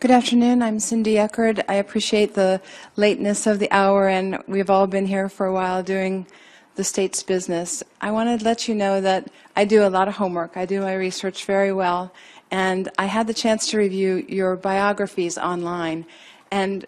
Good afternoon. I'm Cindy Eckerd. I appreciate the lateness of the hour, and we've all been here for a while doing the state's business. I want to let you know that I do a lot of homework. I do my research very well, and I had the chance to review your biographies online. And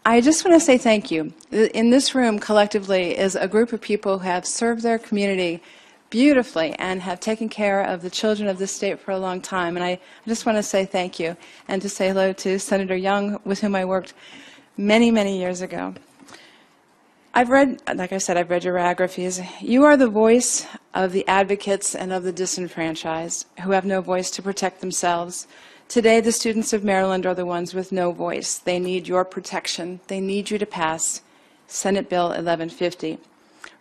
I just want to say thank you. In this room, collectively, is a group of people who have served their community beautifully and have taken care of the children of this state for a long time. And I just want to say thank you and to say hello to Senator Young, with whom I worked many, many years ago. Like I said, I've read your biographies. You are the voice of the advocates and of the disenfranchised who have no voice to protect themselves. Today, the students of Maryland are the ones with no voice. They need your protection. They need you to pass Senate Bill 1150.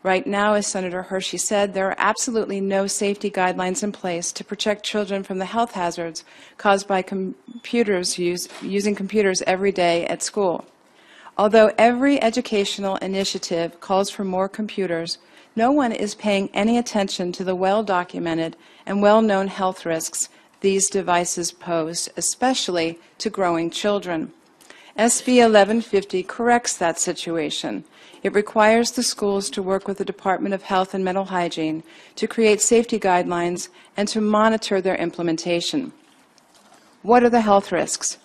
Right now, as Senator Hershey said, there are absolutely no safety guidelines in place to protect children from the health hazards caused by using computers every day at school. Although every educational initiative calls for more computers, no one is paying any attention to the well-documented and well-known health risks these devices pose, especially to growing children. SB 1150 corrects that situation. It requires the schools to work with the Department of Health and Mental Hygiene to create safety guidelines and to monitor their implementation. What are the health risks?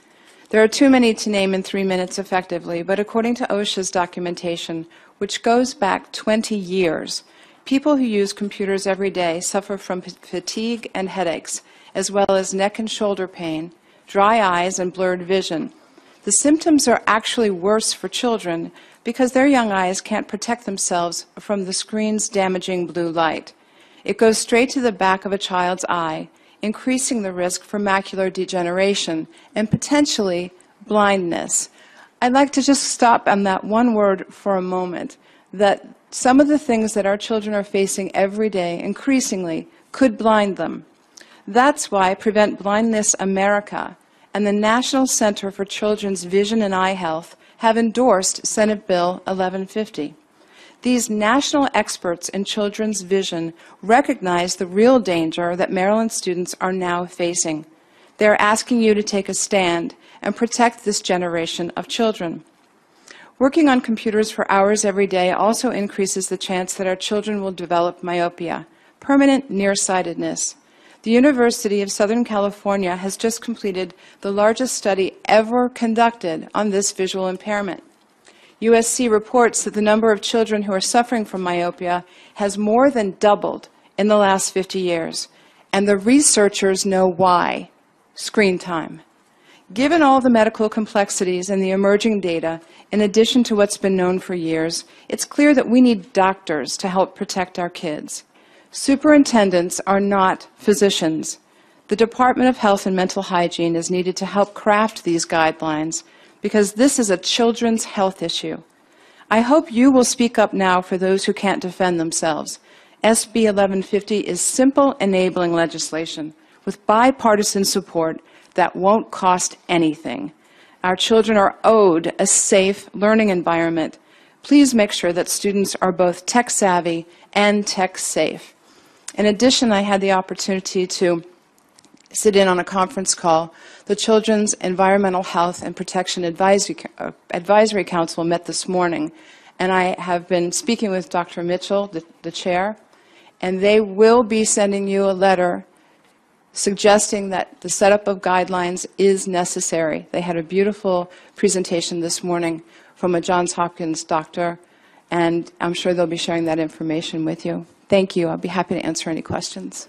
There are too many to name in 3 minutes effectively, but according to OSHA's documentation, which goes back 20 years, people who use computers every day suffer from fatigue and headaches, as well as neck and shoulder pain, dry eyes, and blurred vision. The symptoms are actually worse for children because their young eyes can't protect themselves from the screen's damaging blue light. It goes straight to the back of a child's eye, increasing the risk for macular degeneration and potentially blindness. I'd like to just stop on that one word for a moment, that some of the things that our children are facing every day increasingly could blind them. That's why Prevent Blindness America and the National Center for Children's Vision and Eye Health have endorsed Senate Bill 1150. These national experts in children's vision recognize the real danger that Maryland students are now facing. They're asking you to take a stand and protect this generation of children. Working on computers for hours every day also increases the chance that our children will develop myopia, permanent nearsightedness. The University of Southern California has just completed the largest study ever conducted on this visual impairment. USC reports that the number of children who are suffering from myopia has more than doubled in the last 50 years, and the researchers know why: screen time. Given all the medical complexities and the emerging data, in addition to what's been known for years, it's clear that we need doctors to help protect our kids. Superintendents are not physicians. The Department of Health and Mental Hygiene is needed to help craft these guidelines because this is a children's health issue. I hope you will speak up now for those who can't defend themselves. SB 1150 is simple, enabling legislation with bipartisan support that won't cost anything. Our children are owed a safe learning environment. Please make sure that students are both tech-savvy and tech-safe. In addition, I had the opportunity to sit in on a conference call. The Children's Environmental Health and Protection Advisory Council met this morning, and I have been speaking with Dr. Mitchell, the chair, and they will be sending you a letter suggesting that the setup of guidelines is necessary. They had a beautiful presentation this morning from a Johns Hopkins doctor, and I'm sure they'll be sharing that information with you. Thank you. I'll be happy to answer any questions.